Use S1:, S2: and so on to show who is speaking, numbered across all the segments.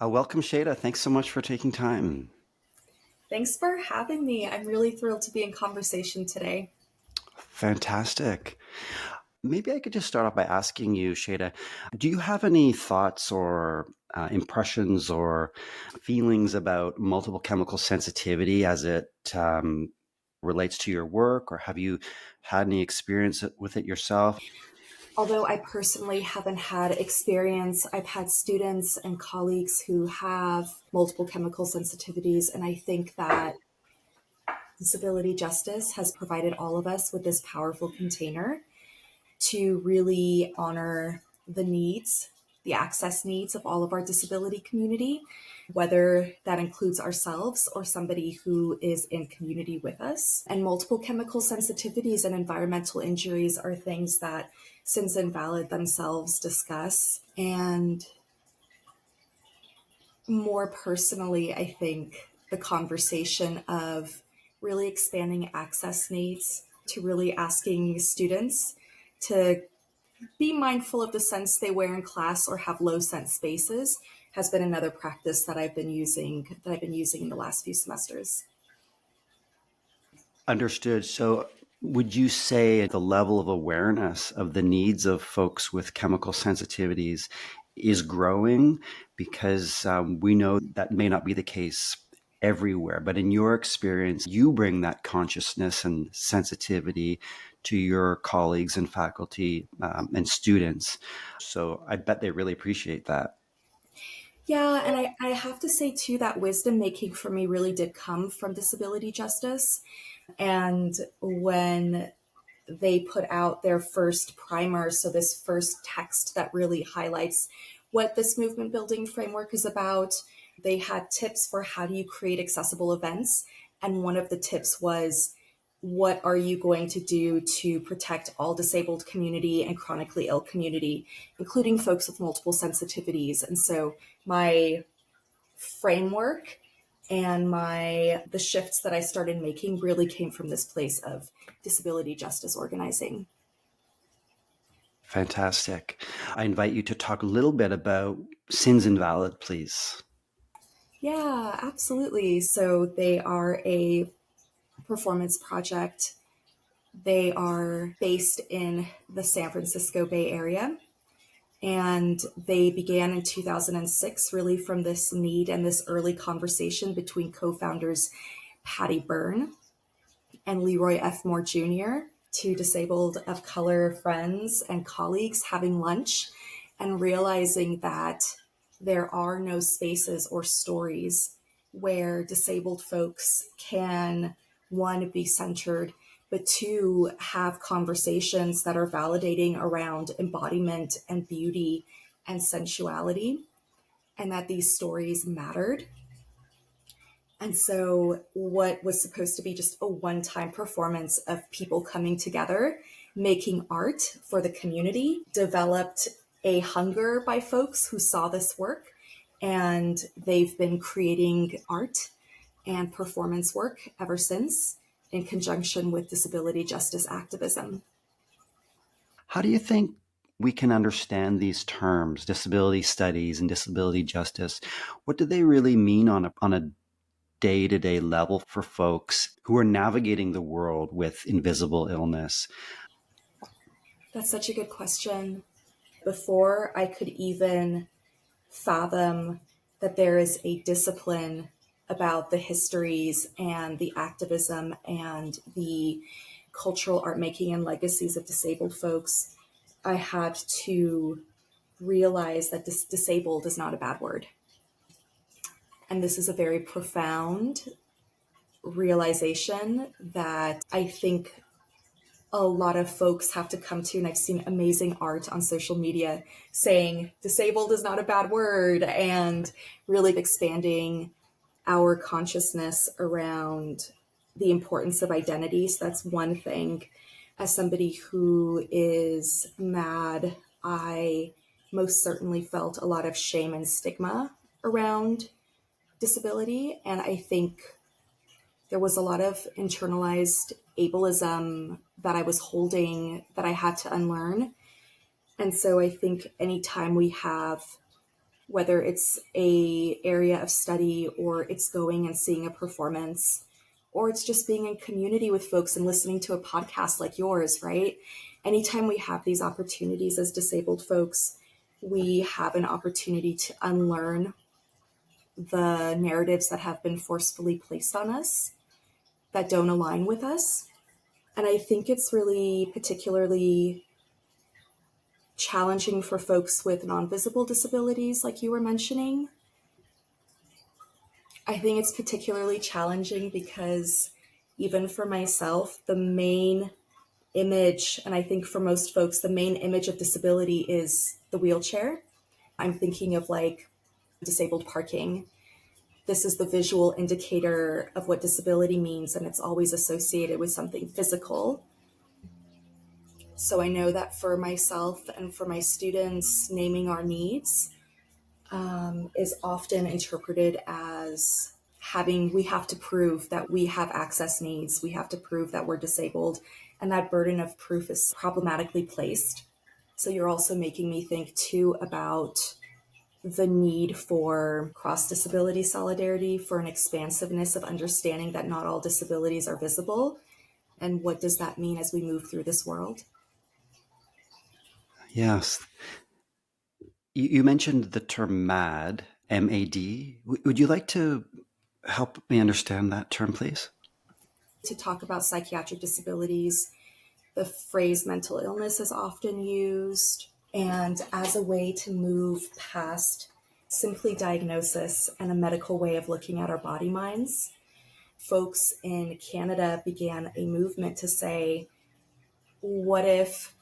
S1: Welcome, Shayda. Thanks so much for taking time.
S2: Thanks for having me. I'm really thrilled to be in conversation today.
S1: Fantastic. Maybe I could just start off by asking you, Shayda, do you have any thoughts or impressions or feelings about multiple chemical sensitivity as it relates to your work, or have you had any experience with it yourself?
S2: Although I personally haven't had experience, I've had students and colleagues who have multiple chemical sensitivities, and I think that disability justice has provided all of us with this powerful container to really honor the needs, the access needs of all of our disability community, whether that includes ourselves or somebody who is in community with us. And multiple chemical sensitivities and environmental injuries are things that Sins Invalid themselves discuss. And more personally, I think the conversation of really expanding access needs to really asking students to be mindful of the scents they wear in class or have low scent spaces has been another practice that I've been using in the last few semesters.
S1: Understood. So, would you say the level of awareness of the needs of folks with chemical sensitivities is growing? Because we know that may not be the case everywhere, but in your experience, you bring that consciousness and sensitivity to your colleagues and faculty and students. So, I bet they really appreciate that.
S2: Yeah, and I have to say too that wisdom making for me really did come from disability justice. And when they put out their first primer, so this first text that really highlights what this movement building framework is about, they had tips for how do you create accessible events. And one of the tips was, what are you going to do to protect all disabled community and chronically ill community, including folks with multiple sensitivities? And so my framework and my the shifts that I started making really came from this place of disability justice organizing.
S1: Fantastic. I invite you to talk a little bit about Sins Invalid, please.
S2: Yeah, absolutely. So they are a performance project. They are based in the San Francisco Bay Area. And they began in 2006, really from this need and this early conversation between co founders Patty Byrne and Leroy F. Moore Jr., two disabled of color friends and colleagues having lunch and realizing that there are no spaces or stories where disabled folks can, one, be centered, but two, have conversations that are validating around embodiment and beauty and sensuality, and that these stories mattered. And so, what was supposed to be just a one time performance of people coming together, making art for the community, developed a hunger by folks who saw this work. And they've been creating art and performance work ever since in conjunction with disability justice activism.
S1: How do you think we can understand these terms, disability studies and disability justice? What do they really mean on a day to day level for folks who are navigating the world with invisible illness?
S2: That's such a good question. Before I could even fathom that there is a discipline about the histories and the activism and the cultural art making and legacies of disabled folks, I had to realize that disabled is not a bad word. And this is a very profound realization that I think a lot of folks have to come to. And I've seen amazing art on social media saying disabled is not a bad word and really expanding our consciousness around the importance of identity. So that's one thing. As somebody who is mad, I most certainly felt a lot of shame and stigma around disability. And I think there was a lot of internalized ableism that I was holding that I had to unlearn. And so I think anytime we have whether it's a area of study or it's going and seeing a performance or it's just being in community with folks and listening to a podcast like yours, right? Anytime we have these opportunities as disabled folks, we have an opportunity to unlearn the narratives that have been forcefully placed on us that don't align with us. And I think it's really particularly challenging for folks with non-visible disabilities, like you were mentioning. I think it's particularly challenging because even for myself, the main image, and I think for most folks, the main image of disability is the wheelchair. I'm thinking of like disabled parking. This is the visual indicator of what disability means, and it's always associated with something physical. So I know that for myself and for my students, naming our needs is often interpreted as we have to prove that we have access needs, we have to prove that we're disabled, and that burden of proof is problematically placed. So you're also making me think too about the need for cross disability solidarity, for an expansiveness of understanding that not all disabilities are visible. And what does that mean as we move through this world?
S1: Yes. You mentioned the term MAD, MAD. Would you like to help me understand that term, please?
S2: To talk about psychiatric disabilities, the phrase mental illness is often used, and as a way to move past simply diagnosis and a medical way of looking at our body minds. Folks in Canada began a movement to say, what if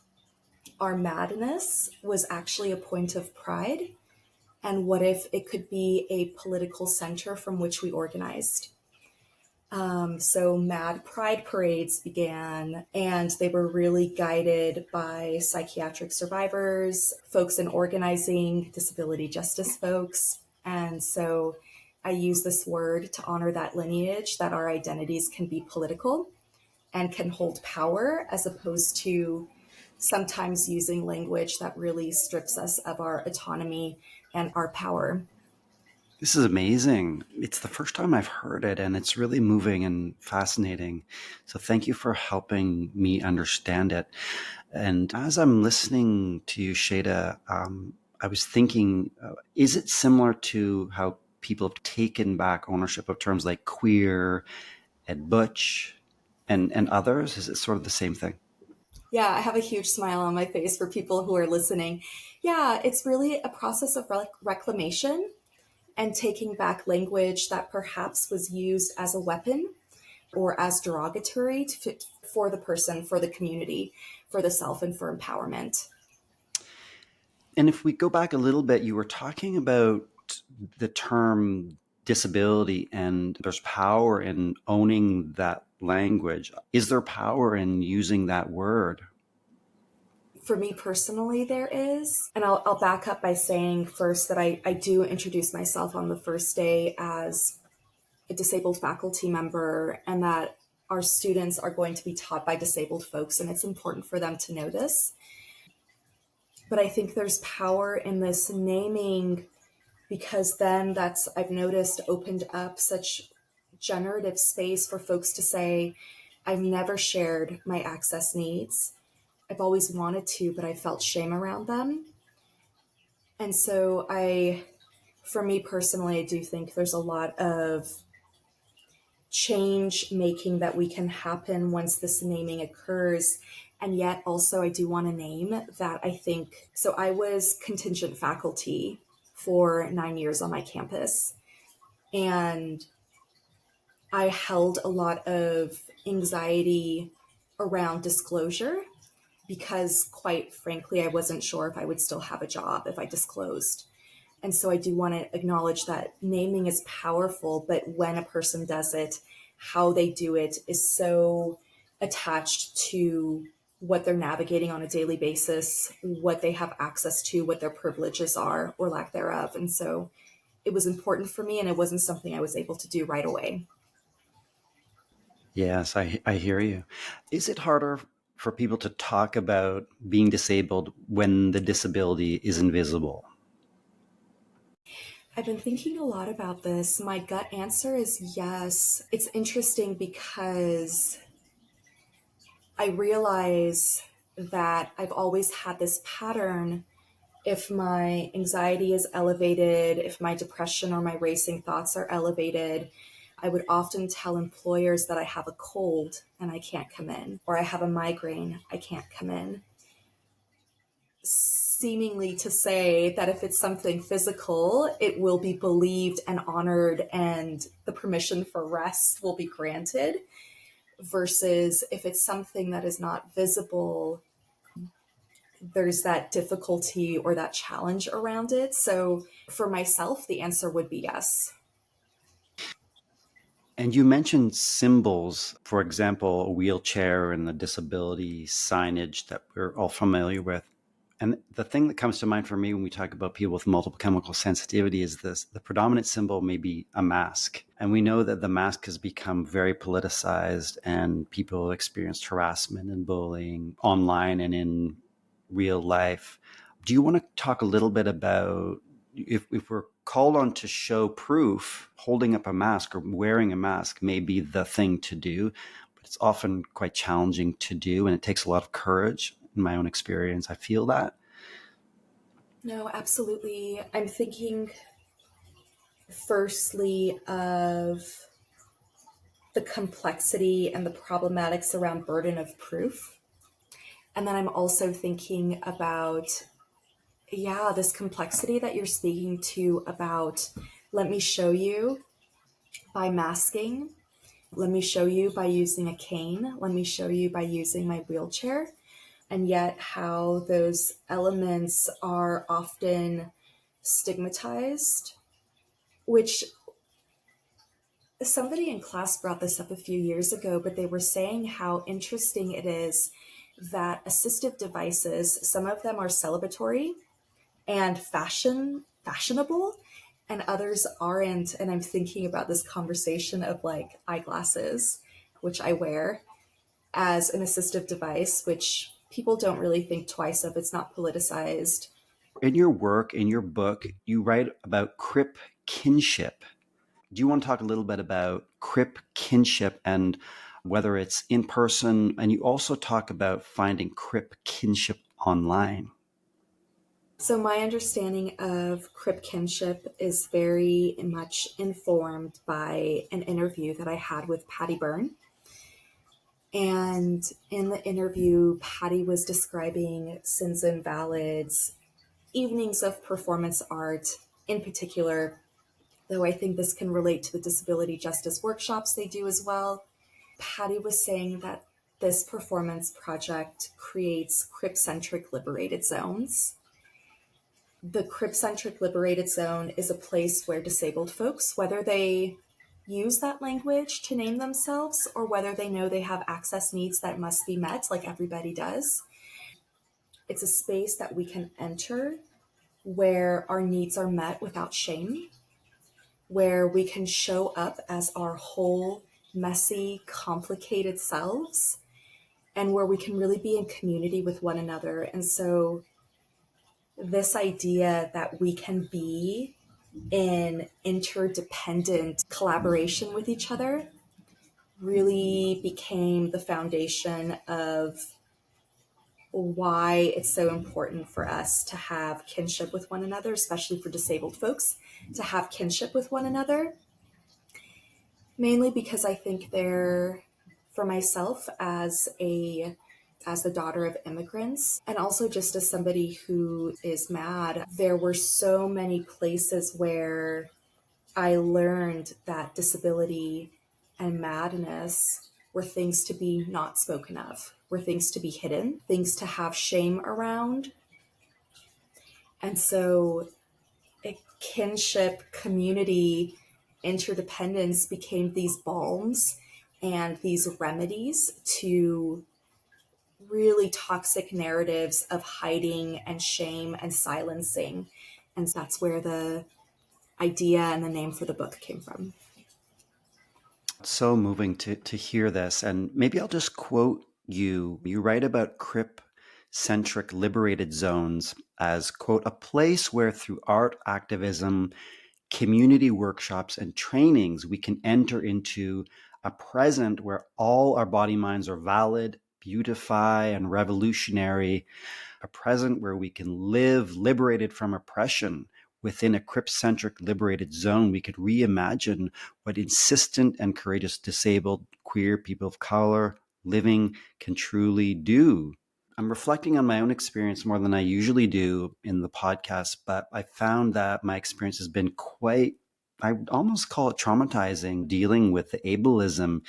S2: our madness was actually a point of pride? And what if it could be a political center from which we organized? So Mad Pride parades began, and they were really guided by psychiatric survivors, folks in organizing, disability justice folks. And so I use this word to honor that lineage, that our identities can be political and can hold power, as opposed to sometimes using language that really strips us of our autonomy and our power.
S1: This is amazing. It's the first time I've heard it, and it's really moving and fascinating. So thank you for helping me understand it. And as I'm listening to you, Shayda, I was thinking, is it similar to how people have taken back ownership of terms like queer and butch and others? Is it sort of the same thing?
S2: Yeah, I have a huge smile on my face for people who are listening. Yeah, it's really a process of reclamation and taking back language that perhaps was used as a weapon or as derogatory for the person, for the community, for the self, and for empowerment.
S1: And if we go back a little bit, you were talking about the term disability, and there's power in owning that language. Is there power in using that word?
S2: For me personally, there is. And I'll back up by saying first that I do introduce myself on the first day as a disabled faculty member, and that our students are going to be taught by disabled folks, and it's important for them to know this. But I think there's power in this naming, because then that's, I've noticed, opened up such generative space for folks to say, I've never shared my access needs. I've always wanted to, but I felt shame around them. And so for me personally, I do think there's a lot of change making that we can happen once this naming occurs. And yet also I do want to name that I think, so I was contingent faculty for 9 years on my campus, and I held a lot of anxiety around disclosure because, quite frankly, I wasn't sure if I would still have a job if I disclosed. And so I do want to acknowledge that naming is powerful, but when a person does it, how they do it is so attached to what they're navigating on a daily basis, what they have access to, what their privileges are or lack thereof. And so it was important for me, and it wasn't something I was able to do right away.
S1: Yes, I hear you. Is it harder for people to talk about being disabled when the disability is invisible?
S2: I've been thinking a lot about this. My gut answer is yes. It's interesting because I realize that I've always had this pattern. If my anxiety is elevated, if my depression or my racing thoughts are elevated, I would often tell employers that I have a cold and I can't come in, or I have a migraine, I can't come in. Seemingly to say that if it's something physical, it will be believed and honored and the permission for rest will be granted, versus if it's something that is not visible, there's that difficulty or that challenge around it. So for myself, the answer would be yes.
S1: And you mentioned symbols, for example, a wheelchair and the disability signage that we're all familiar with. And the thing that comes to mind for me when we talk about people with multiple chemical sensitivity is this: the predominant symbol may be a mask. And we know that the mask has become very politicized and people experienced harassment and bullying online and in real life. Do you want to talk a little bit about if we're called on to show proof, holding up a mask or wearing a mask may be the thing to do, but it's often quite challenging to do and it takes a lot of courage. In my own experience, I feel that.
S2: No, absolutely. I'm thinking firstly of the complexity and the problematics around burden of proof. And then I'm also thinking about, yeah, this complexity that you're speaking to about, let me show you by masking, let me show you by using a cane, let me show you by using my wheelchair. And yet, how those elements are often stigmatized, which somebody in class brought this up a few years ago, but they were saying how interesting it is that assistive devices, some of them are celebratory and fashionable, and others aren't. And I'm thinking about this conversation of like eyeglasses, which I wear as an assistive device, which people don't really think twice of. It's not politicized.
S1: In your work, in your book, you write about Crip Kinship. Do you want to talk a little bit about Crip Kinship and whether it's in person? And you also talk about finding Crip Kinship online.
S2: So, my understanding of Crip Kinship is very much informed by an interview that I had with Patty Byrne. And in the interview, Patty was describing Sins Invalid's evenings of performance art in particular, though I think this can relate to the disability justice workshops they do as well. Patty was saying that this performance project creates crip-centric liberated zones. The crip-centric liberated zone is a place where disabled folks, whether they use that language to name themselves or whether they know they have access needs that must be met, like everybody does, it's a space that we can enter where our needs are met without shame, where we can show up as our whole, messy, complicated selves, and where we can really be in community with one another. And so, this idea that we can be in interdependent collaboration with each other really became the foundation of why it's so important for us to have kinship with one another, especially for disabled folks, to have kinship with one another. Mainly because I think they're, for myself as the daughter of immigrants, and also just as somebody who is mad, there were so many places where I learned that disability and madness were things to be not spoken of, were things to be hidden, things to have shame around. And so a kinship, community, interdependence became these balms and these remedies to really toxic narratives of hiding and shame and silencing. And that's where the idea and the name for the book came from.
S1: So moving to hear this. And maybe I'll just quote you. You write about Crip centric liberated zones as, quote, a place where through art activism, community workshops and trainings, we can enter into a present where all our body minds are valid, beautify, and revolutionary, a present where we can live liberated from oppression. Within a Crip-centric liberated zone, we could reimagine what insistent and courageous disabled, queer, people of color living can truly do. I'm reflecting on my own experience more than I usually do in the podcast, but I found that my experience has been quite, I would almost call it traumatizing, dealing with the ableism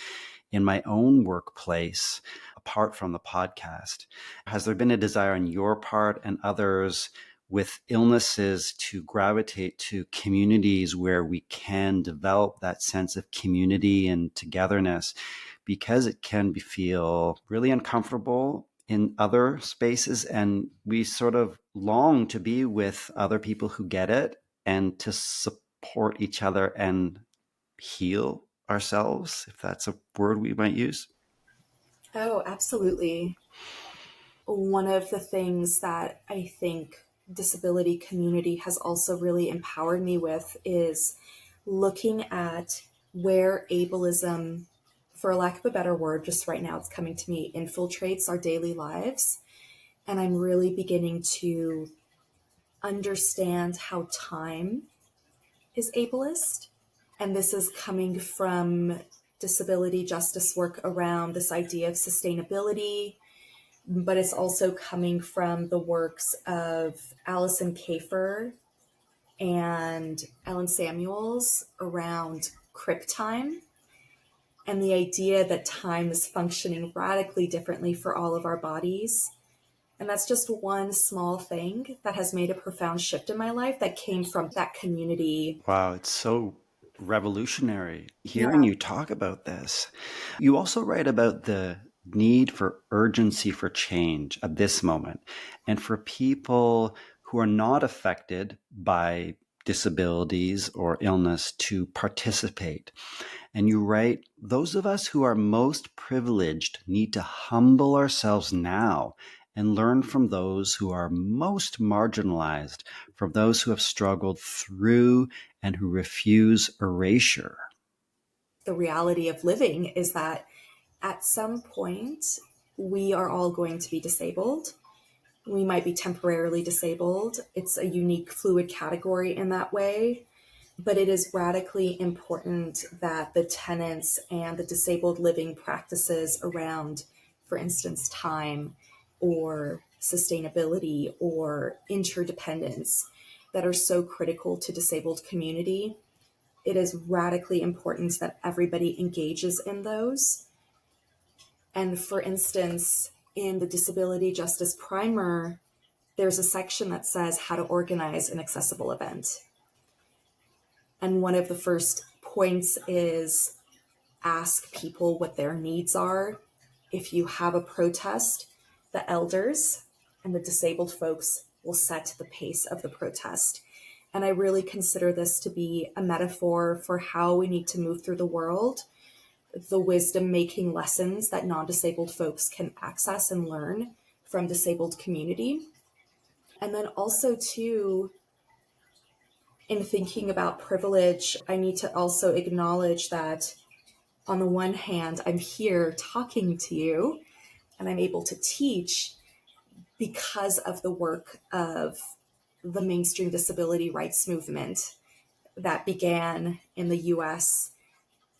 S1: in my own workplace, apart from the podcast. Has there been a desire on your part and others with illnesses to gravitate to communities where we can develop that sense of community and togetherness? Because it can feel really uncomfortable in other spaces, and we sort of long to be with other people who get it and to support each other and heal ourselves, if that's a word we might use.
S2: Oh, absolutely. One of the things that I think disability community has also really empowered me with is looking at where ableism, for lack of a better word, just right now it's coming to me, infiltrates our daily lives. And I'm really beginning to understand how time is ableist. And this is coming from disability justice work around this idea of sustainability, but it's also coming from the works of Alison Kafer and Ellen Samuels around crip time and the idea that time is functioning radically differently for all of our bodies. And that's just one small thing that has made a profound shift in my life that came from that community.
S1: Wow, it's so revolutionary
S2: Yeah.
S1: hearing you talk about this. You also write about the need for urgency for change at this moment, and for people who are not affected by disabilities or illness to participate. And you write, those of us who are most privileged need to humble ourselves now and learn from those who are most marginalized, from those who have struggled through and who refuse erasure.
S2: The reality of living is that at some point, we are all going to be disabled. We might be temporarily disabled. It's a unique fluid category in that way. But it is radically important that the tenets and the disabled living practices around, for instance, time or sustainability or interdependence that are so critical to disabled community, it is radically important that everybody engages in those. And for instance, in the Disability Justice Primer, there's a section that says how to organize an accessible event. And one of the first points is ask people what their needs are. If you have a protest, the elders and the disabled folks will set the pace of the protest. And I really consider this to be a metaphor for how we need to move through the world, the wisdom-making lessons that non-disabled folks can access and learn from disabled community. And then also, too, in thinking about privilege, I need to also acknowledge that on the one hand, I'm here talking to you and I'm able to teach because of the work of the mainstream disability rights movement that began in the US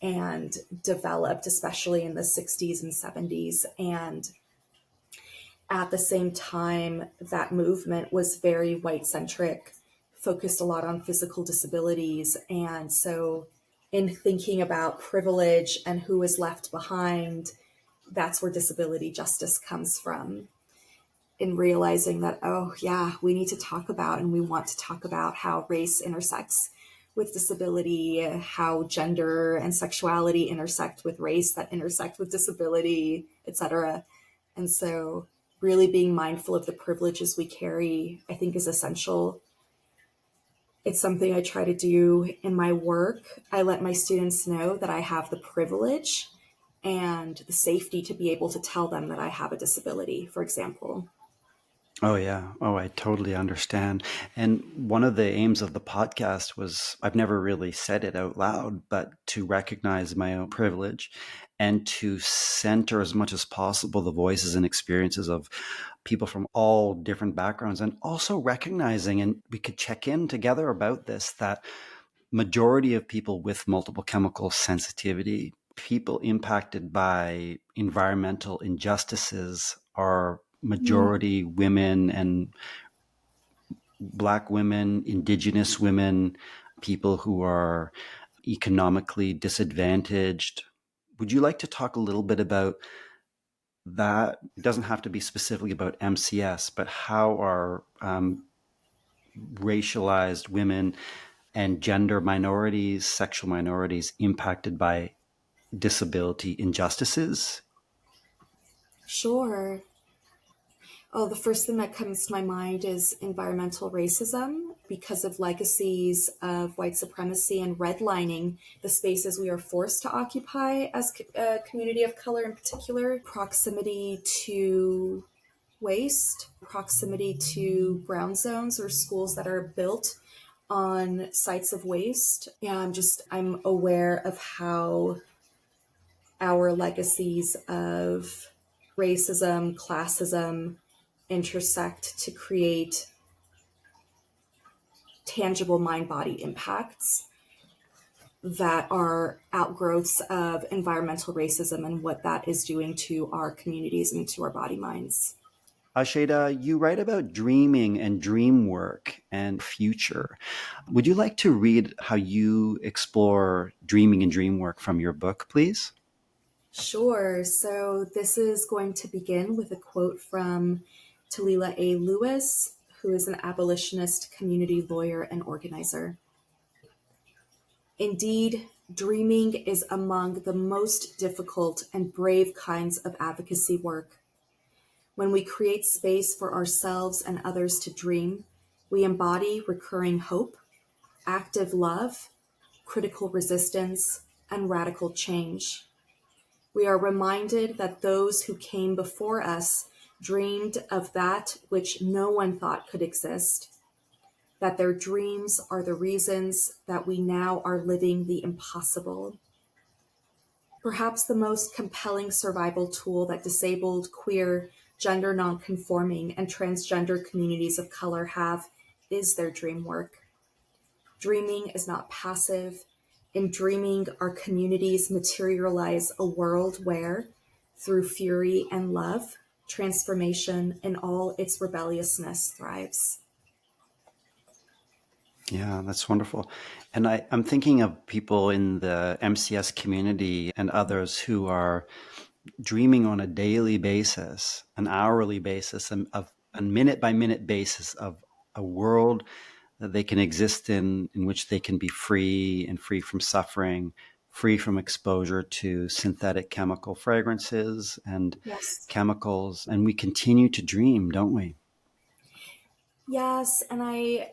S2: and developed, especially in the 60s and 70s. And at the same time, that movement was very white centric, focused a lot on physical disabilities. And so, in thinking about privilege and who is left behind, that's where disability justice comes from. In realizing that, oh, yeah, we need to talk about and we want to talk about how race intersects with disability, how gender and sexuality intersect with race, that intersect with disability, etc. And so, really being mindful of the privileges we carry, I think, is essential. It's something I try to do in my work. I let my students know that I have the privilege and the safety to be able to tell them that I have a disability, for example.
S1: Oh, yeah. Oh, I totally understand. And one of the aims of the podcast was I've never really said it out loud, but to recognize my own privilege and to center as much as possible the voices and experiences of people from all different backgrounds, and also recognizing, and we could check in together about this, that majority of people with multiple chemical sensitivity, people impacted by environmental injustices, are
S2: Mm,
S1: majority women, and Black women, Indigenous women, people who are economically disadvantaged. Would you like to talk a little bit about that? It doesn't have to be specifically about MCS, but how are racialized women and gender minorities, sexual minorities impacted by disability injustices?
S2: sure. Oh, the first thing that comes to my mind is environmental racism because of legacies of white supremacy and redlining the spaces we are forced to occupy as a community of color in particular. Proximity to waste, proximity to brown zones or schools that are built on sites of waste. Yeah, I'm aware of how our legacies of racism, classism intersect to create tangible mind body impacts that are outgrowths of environmental racism and what that is doing to our communities and to our body minds.
S1: Shayda, you write about dreaming and dream work and future. Would you like to read how you explore dreaming and dream work from your book, please?
S2: Sure. So this is going to begin with a quote from Talila A. Lewis, who is an abolitionist community lawyer and organizer. Indeed, dreaming is among the most difficult and brave kinds of advocacy work. When we create space for ourselves and others to dream, we embody recurring hope, active love, critical resistance, and radical change. We are reminded that those who came before us dreamed of that which no one thought could exist, that their dreams are the reasons that we now are living the impossible. Perhaps the most compelling survival tool that disabled, queer, gender nonconforming, and transgender communities of color have is their dream work. Dreaming is not passive. In dreaming, our communities materialize a world where, through fury and love, transformation in all its rebelliousness thrives.
S1: Yeah, that's wonderful. And I'm thinking of people in the MCS community and others who are dreaming on a daily basis, an hourly basis, and of a minute by minute basis of a world that they can exist in which they can be free and free from suffering, free from exposure to synthetic chemical fragrances and
S2: Yes.
S1: chemicals. And we continue to dream, don't we?
S2: Yes, and I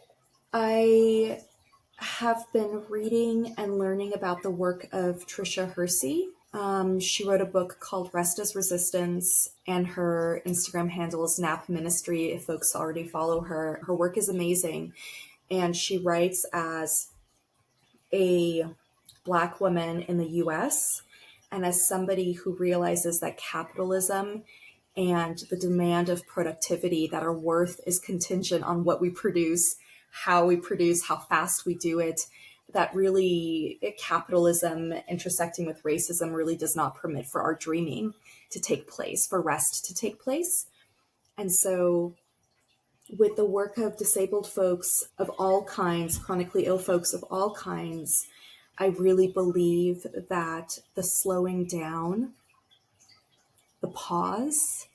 S2: have been reading and learning about the work of Tricia Hersey. She wrote a book called Rest as Resistance, and her Instagram handle is Nap Ministry. If folks already follow her, her work is amazing. And she writes as a Black woman in the US and as somebody who realizes that capitalism and the demand of productivity, that our worth is contingent on what we produce, how fast we do it, that really capitalism intersecting with racism really does not permit for our dreaming to take place, for rest to take place. And so, with the work of disabled folks of all kinds, chronically ill folks of all kinds, I really believe that the slowing down, the pause,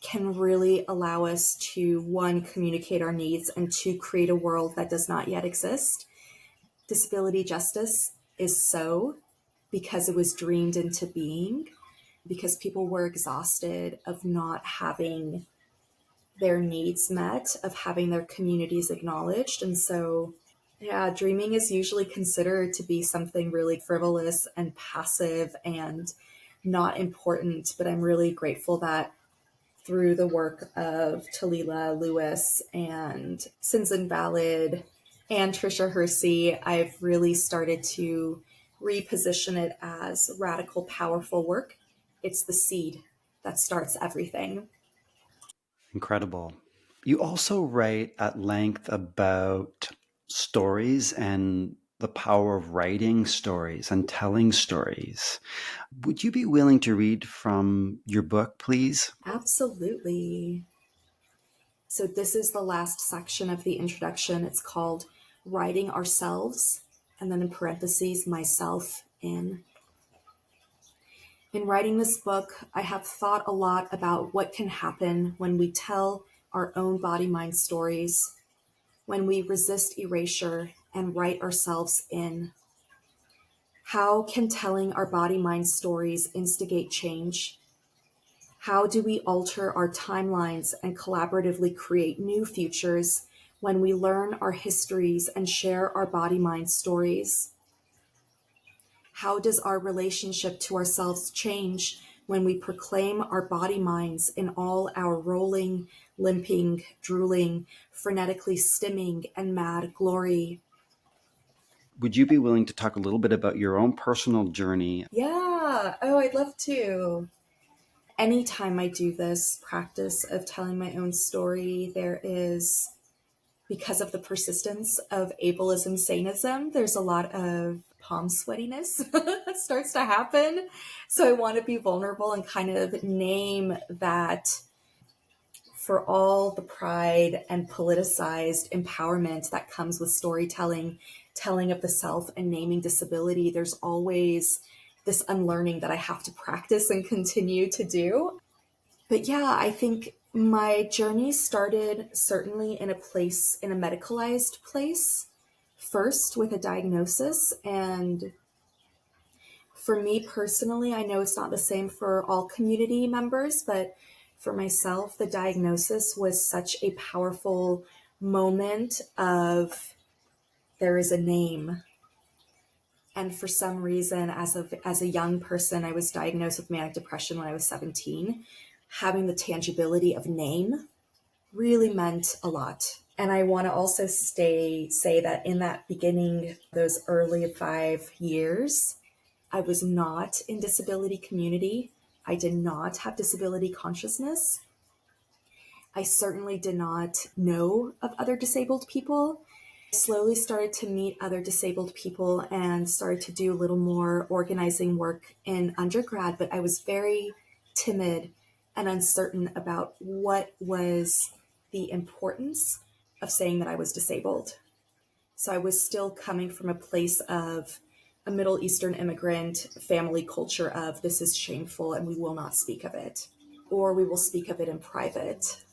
S2: can really allow us to, one, communicate our needs, and two, create a world that does not yet exist. Disability justice is so because it was dreamed into being, because people were exhausted of not having their needs met, of having their communities acknowledged. And so, yeah, dreaming is usually considered to be something really frivolous and passive and not important. But I'm really grateful that through the work of Talila Lewis and Sins Invalid and Trisha Hersey, I've really started to reposition it as radical, powerful work. It's the seed that starts everything.
S1: Incredible. You also write at length about stories and the power of writing stories and telling stories. Would you be willing to read from your book, please?
S2: Absolutely. So, this is the last section of the introduction. It's called Writing Ourselves, and then in parentheses, myself in. In writing this book, I have thought a lot about what can happen when we tell our own body mind stories, when we resist erasure and write ourselves in. How can telling our body mind stories instigate change? How do we alter our timelines and collaboratively create new futures when we learn our histories and share our body mind stories? How does our relationship to ourselves change when we proclaim our body minds in all our rolling, limping, drooling, frenetically stimming, and mad glory?
S1: Would you be willing to talk a little bit about your own personal journey?
S2: Yeah. Oh, I'd love to. Anytime I do this practice of telling my own story, there is, because of the persistence of ableism, saneism, there's a lot of palm sweatiness that starts to happen. So I want to be vulnerable and kind of name that for all the pride and politicized empowerment that comes with storytelling, telling of the self, and naming disability, there's always this unlearning that I have to practice and continue to do. But yeah, I think my journey started certainly in a place, in a medicalized place, first with a diagnosis. And for me personally, I know it's not the same for all community members, but for myself, the diagnosis was such a powerful moment of there is a name. And for some reason, as a young person, I was diagnosed with manic depression when I was 17. Having the tangibility of name really meant a lot. And I want to also say that in that beginning, those early 5 years, I was not in disability community. I did not have disability consciousness. I certainly did not know of other disabled people. I slowly started to meet other disabled people and started to do a little more organizing work in undergrad, but I was very timid and uncertain about what was the importance of saying that I was disabled. So I was still coming from a place of a Middle Eastern immigrant family culture of this is shameful and we will not speak of it, or we will speak of it in private.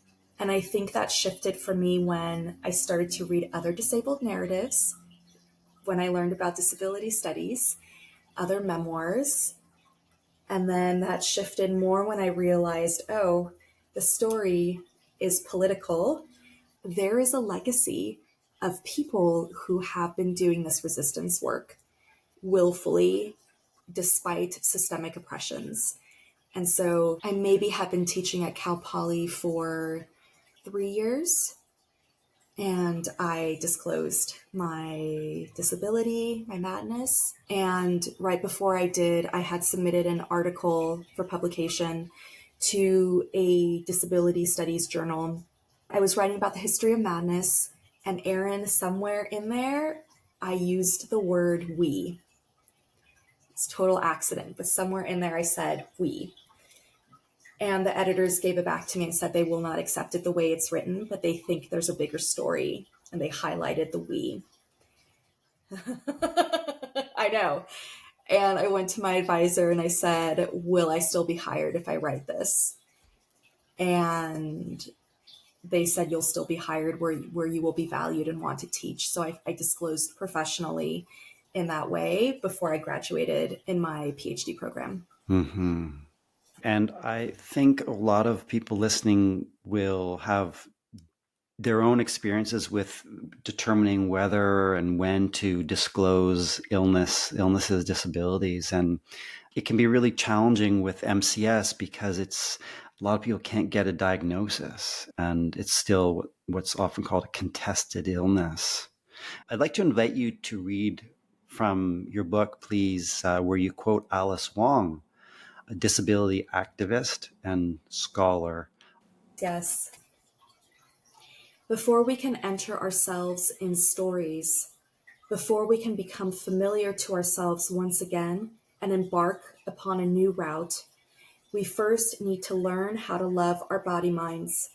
S2: And I think that shifted for me when I started to read other disabled narratives, when I learned about disability studies, other memoirs. And then that shifted more when I realized, oh, the story is political. There is a legacy of people who have been doing this resistance work willfully, despite systemic oppressions. And so I maybe had been teaching at Cal Poly for 3 years, and I disclosed my disability, my madness. And right before I did, I had submitted an article for publication to a disability studies journal. I was writing about the history of madness, and Aaron, somewhere in there, I used the word we. It's a total accident, but somewhere in there I said we. And the editors gave it back to me and said they will not accept it the way it's written, but they think there's a bigger story. And they highlighted the we. I know. And I went to my advisor and I said, will I still be hired if I write this? And they said, you'll still be hired where you will be valued and want to teach. So I disclosed professionally in that way before I graduated in my Ph.D. program.
S1: Mm-hmm. And I think a lot of people listening will have their own experiences with determining whether and when to disclose illnesses, disabilities. And it can be really challenging with MCS because it's A lot of people can't get a diagnosis, and it's still what's often called a contested illness. I'd like to invite you to read from your book, please, where you quote Alice Wong, a disability activist and scholar.
S2: Yes. Before we can enter ourselves in stories, before we can become familiar to ourselves once again and embark upon a new route, we first need to learn how to love our body minds.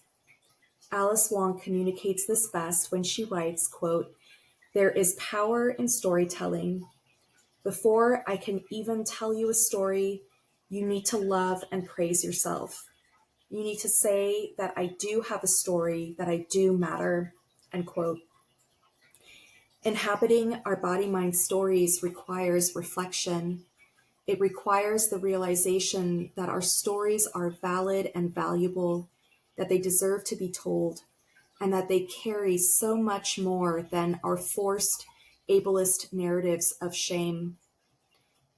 S2: Alice Wong communicates this best when she writes, quote, "There is power in storytelling. Before I can even tell you a story, you need to love and praise yourself. You need to say that I do have a story, that I do matter," end quote. Inhabiting our body-mind stories requires reflection. It requires the realization that our stories are valid and valuable, that they deserve to be told, and that they carry so much more than our forced, ableist narratives of shame.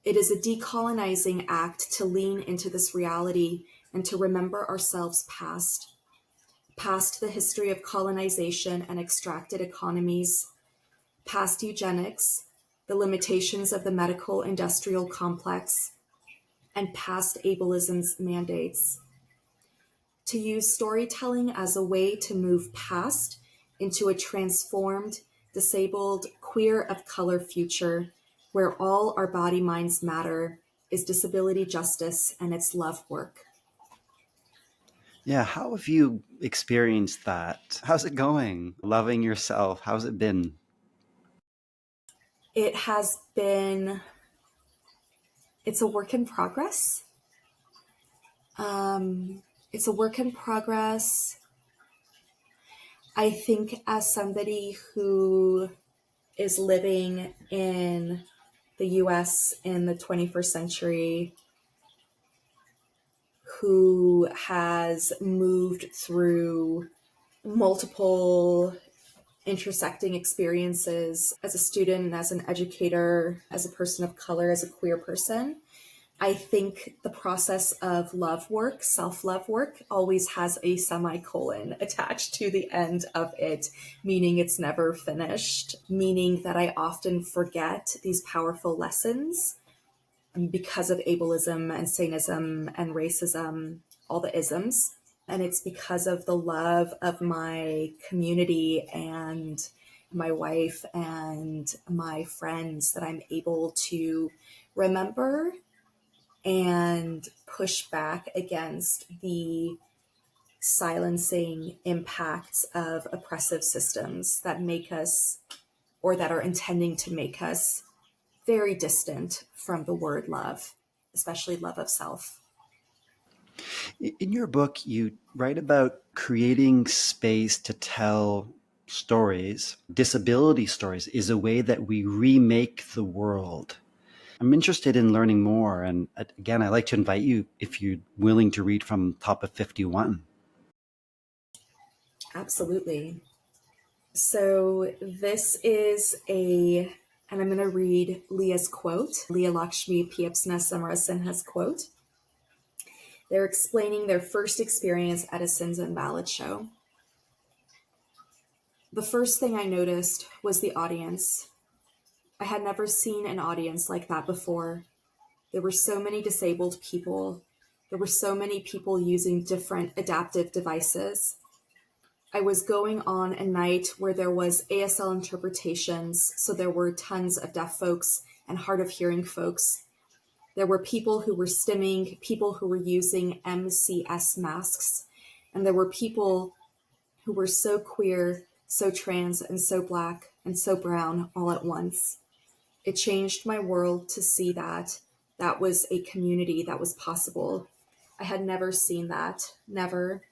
S2: It is a decolonizing act to lean into this reality and to remember ourselves past the history of colonization and extracted economies, past eugenics, the limitations of the medical industrial complex, and past ableism's mandates. To use storytelling as a way to move past into a transformed, disabled, queer of color future where all our body minds matter is disability justice and its love work.
S1: Yeah, how have you experienced that? How's it going? Loving yourself? How's it been?
S2: It has been, it's a work in progress. It's a work in progress. I think as somebody who is living in the US in the 21st century, who has moved through multiple intersecting experiences as a student, as an educator, as a person of color, as a queer person, I think the process of love work, self-love work, always has a semicolon attached to the end of it, meaning it's never finished, meaning that I often forget these powerful lessons because of ableism and saneism and racism, all the isms. And it's because of the love of my community and my wife and my friends that I'm able to remember and push back against the silencing impacts of oppressive systems that make us, or that are intending to make us, very distant from the word love, especially love of self.
S1: In your book, you write about creating space to tell stories. Disability stories is a way that we remake the world. I'm interested in learning more. And again, I'd like to invite you, if you're willing to read from top of 51.
S2: Absolutely. So this is and I'm going to read Leah's quote, Leah Lakshmi Piepsna Samarasinha's quote. They're explaining their first experience at a Sins Invalid show. The first thing I noticed was the audience. I had never seen an audience like that before. There were so many disabled people. There were so many people using different adaptive devices. I was going on a night where there was ASL interpretations, so there were tons of deaf folks and hard of hearing folks. There were people who were stimming, people who were using MCS masks, and there were people who were so queer, so trans, and so Black, and so brown all at once. It changed my world to see that that was a community that was possible. I had never seen that, never.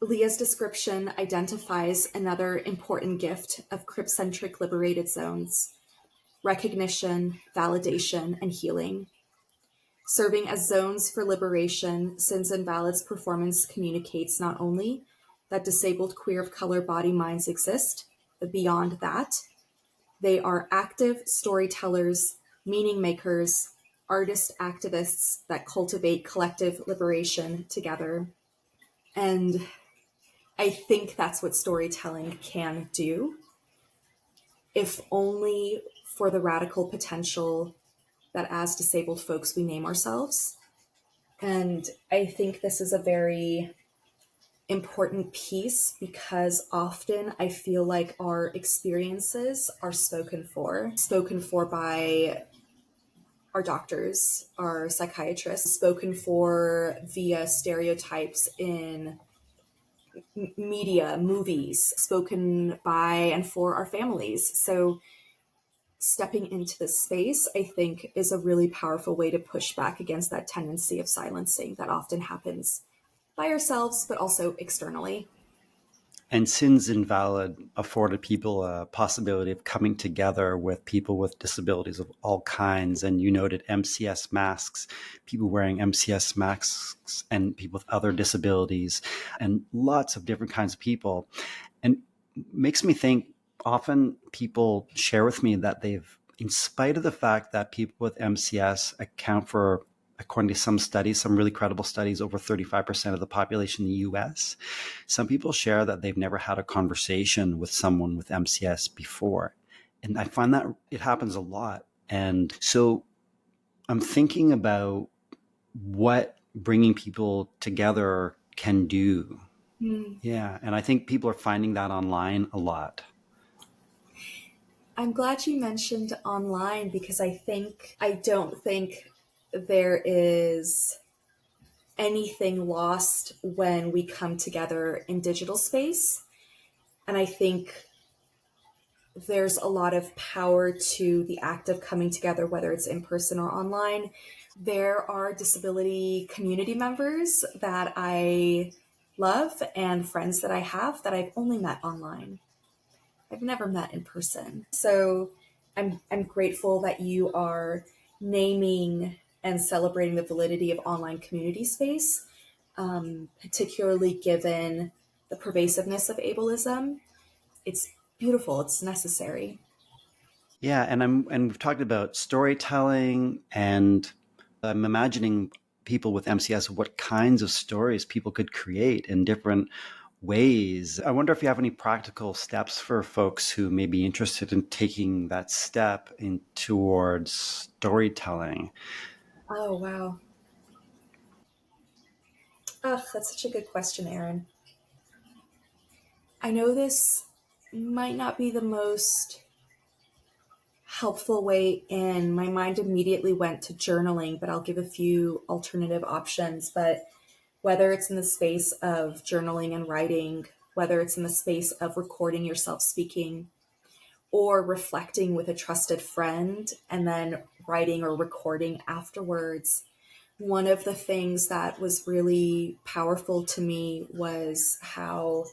S2: Leah's description identifies another important gift of Crip-centric liberated zones: recognition, validation, and healing. Serving as zones for liberation, Sins Invalid's performance communicates not only that disabled queer of color body minds exist, but beyond that, they are active storytellers, meaning makers, artist activists that cultivate collective liberation together. And I think that's what storytelling can do, if only for the radical potential that as disabled folks we name ourselves. And I think this is a very important piece because often I feel like our experiences are spoken for by our doctors, our psychiatrists, spoken for via stereotypes in media, movies, spoken by and for our families. So stepping into this space, I think, is a really powerful way to push back against that tendency of silencing that often happens by ourselves, but also externally.
S1: And Sins Invalid afforded people a possibility of coming together with people with disabilities of all kinds. And you noted MCS masks, people wearing MCS masks, and people with other disabilities, and lots of different kinds of people. And makes me think, often people share with me that they've, in spite of the fact that people with MCS account for, according to some studies, some really credible studies, over 35% of the population in the US, some people share that they've never had a conversation with someone with MCS before. And I find that it happens a lot. And so I'm thinking about what bringing people together can do.
S2: Mm.
S1: Yeah. And I think people are finding that online a lot.
S2: I'm glad you mentioned online because I don't think there is anything lost when we come together in digital space. And I think there's a lot of power to the act of coming together, whether it's in person or online. There are disability community members that I love and friends that I have that I've only met online. I've never met in person. So I'm grateful that you are naming and celebrating the validity of online community space, particularly given the pervasiveness of ableism. It's beautiful. It's necessary.
S1: Yeah. And we've talked about storytelling, and I'm imagining people with MCS, what kinds of stories people could create in different ways. I wonder if you have any practical steps for folks who may be interested in taking that step in towards storytelling.
S2: Oh, wow. Oh, that's such a good question, Aaron. I know this might not be the most helpful way in. My mind immediately went to journaling, but I'll give a few alternative options. But whether it's in the space of journaling and writing, whether it's in the space of recording yourself speaking, or reflecting with a trusted friend and then writing or recording afterwards. One of the things that was really powerful to me was how,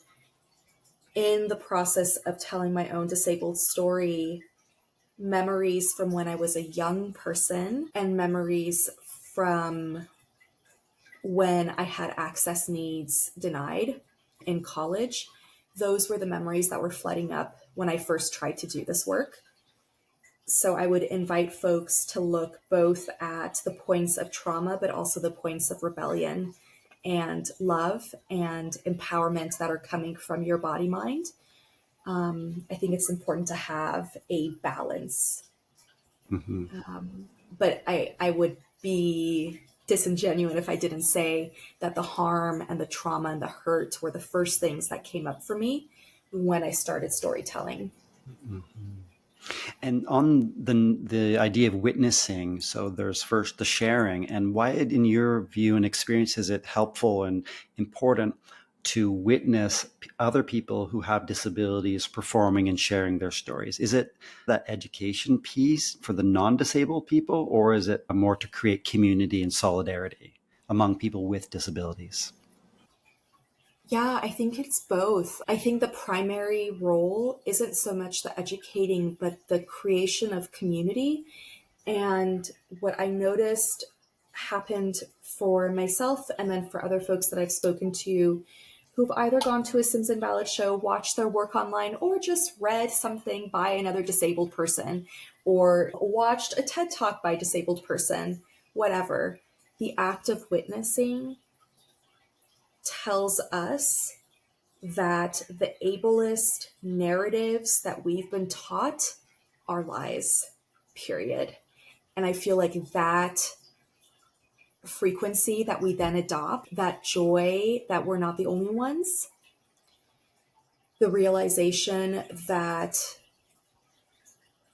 S2: in the process of telling my own disabled story, memories from when I was a young person and memories from when I had access needs denied in college, those were the memories that were flooding up when I first tried to do this work. So I would invite folks to look both at the points of trauma, but also the points of rebellion and love and empowerment that are coming from your body mind. I think it's important to have a balance.
S1: Mm-hmm.
S2: But I would be disingenuous if I didn't say that the harm and the trauma and the hurt were the first things that came up for me when I started storytelling.
S1: Mm-hmm. And on the idea of witnessing, so there's first the sharing, and why, in your view and experience, is it helpful and important to witness other people who have disabilities performing and sharing their stories? Is it that education piece for the non-disabled people, or is it more to create community and solidarity among people with disabilities?
S2: Yeah, I think it's both. I think the primary role isn't so much the educating, but the creation of community. And what I noticed happened for myself and then for other folks that I've spoken to who've either gone to a Sins Invalid show, watched their work online, or just read something by another disabled person, or watched a TED Talk by a disabled person, whatever. The act of witnessing tells us that the ableist narratives that we've been taught are lies, period. And I feel like that frequency that we then adopt, that joy that we're not the only ones, the realization that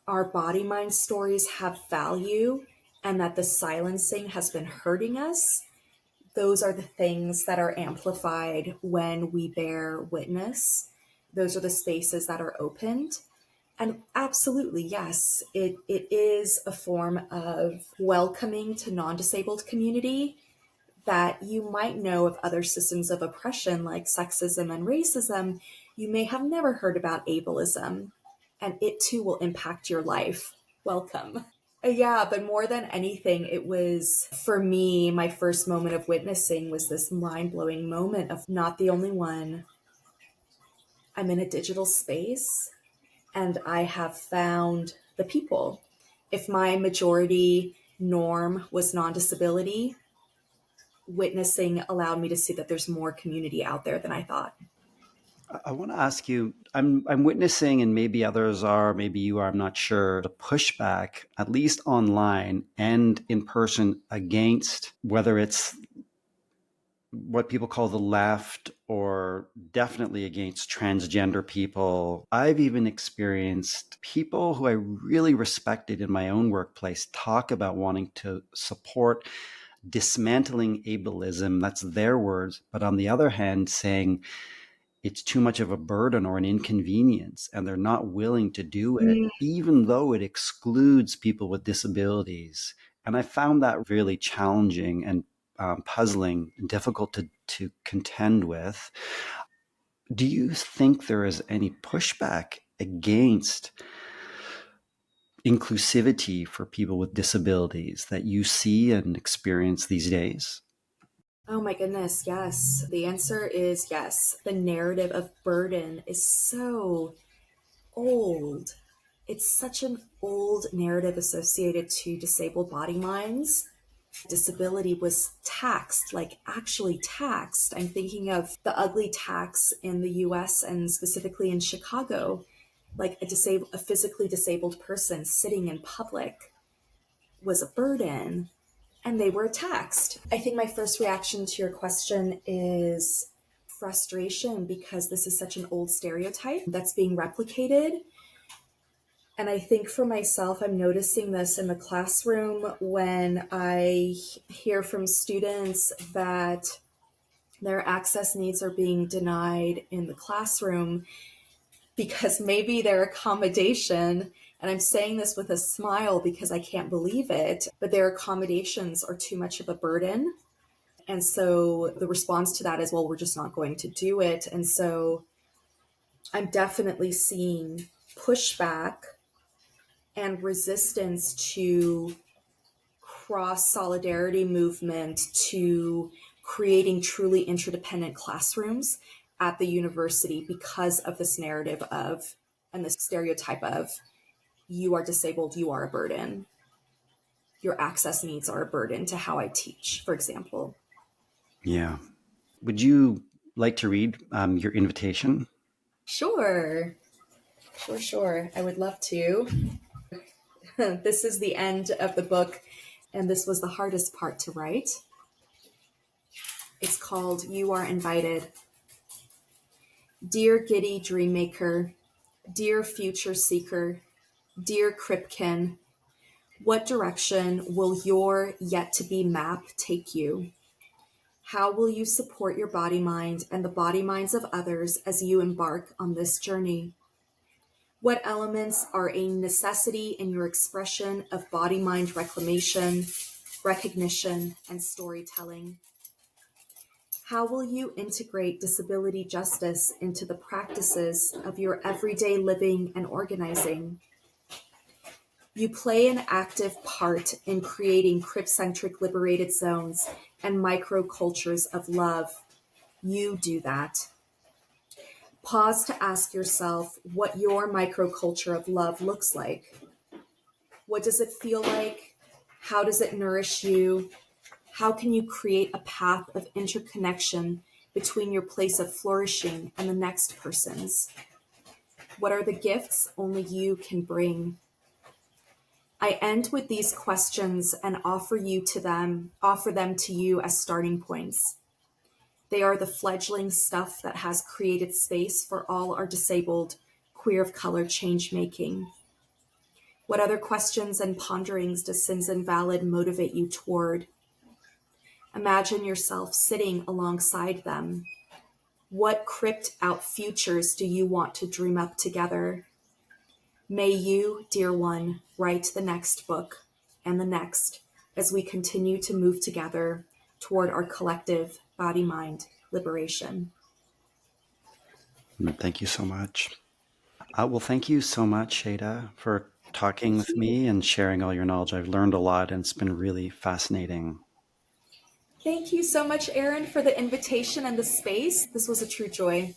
S2: our body mind stories have value and that the silencing has been hurting us, those are the things that are amplified when we bear witness. Those are the spaces that are opened. And absolutely, yes, it is a form of welcoming to non-disabled community that you might know of other systems of oppression like sexism and racism. You may have never heard about ableism, and it too will impact your life. Welcome. Yeah, but more than anything, it was for me, my first moment of witnessing was this mind blowing moment of not the only one. I'm in a digital space and I have found the people. If my majority norm was non disability, witnessing allowed me to see that there's more community out there than I thought.
S1: I want to ask you, I'm witnessing, and maybe others are, maybe you are, I'm not sure, the pushback, at least online and in person, against whether it's what people call the left or definitely against transgender people. I've even experienced people who I really respected in my own workplace talk about wanting to support dismantling ableism. That's their words. But on the other hand, saying it's too much of a burden or an inconvenience, and they're not willing to do it, even though it excludes people with disabilities. And I found that really challenging and puzzling and difficult to contend with. Do you think there is any pushback against inclusivity for people with disabilities that you see and experience these days?
S2: Oh my goodness, yes. The answer is yes. The narrative of burden is so old. It's such an old narrative associated to disabled body minds. Disability was taxed, like actually taxed. I'm thinking of the ugly tax in the US and specifically in Chicago. Like a physically disabled person sitting in public was a burden and they were taxed. I think my first reaction to your question is frustration because this is such an old stereotype that's being replicated. And I think for myself, I'm noticing this in the classroom when I hear from students that their access needs are being denied in the classroom because maybe their accommodation, and I'm saying this with a smile because I can't believe it, but their accommodations are too much of a burden. And so the response to that is, well, we're just not going to do it. And so I'm definitely seeing pushback and resistance to cross solidarity movement to creating truly interdependent classrooms at the university because of this narrative of and this stereotype of you are disabled, you are a burden. Your access needs are a burden to how I teach, for example.
S1: Yeah. Would you like to read your invitation?
S2: Sure, sure. I would love to. This is the end of the book, and this was the hardest part to write. It's called You Are Invited. Dear giddy dreammaker, dear future seeker, dear Cripkin, what direction will your yet-to-be map take you? How will you support your body mind and the body minds of others as you embark on this journey? What elements are a necessity in your expression of body-mind reclamation, recognition, and storytelling? How will you integrate disability justice into the practices of your everyday living and organizing? You play an active part in creating crip-centric liberated zones and microcultures of love. You do that. Pause to ask yourself what your microculture of love looks like. What does it feel like? How does it nourish you? How can you create a path of interconnection between your place of flourishing and the next person's? What are the gifts only you can bring? I end with these questions and offer them to you as starting points. They are the fledgling stuff that has created space for all our disabled, queer of color change making. What other questions and ponderings does Sins Invalid motivate you toward? Imagine yourself sitting alongside them. What crypt out futures do you want to dream up together? May you, dear one, write the next book and the next as we continue to move together toward our collective body-mind liberation.
S1: Thank you so much. Well, thank you so much, Shayda, for talking
S2: Thank
S1: with
S2: you.
S1: me and sharing all your knowledge. I've learned a lot and it's been really fascinating.
S2: Thank you so much, Erin, for the invitation and the space. This was a true joy.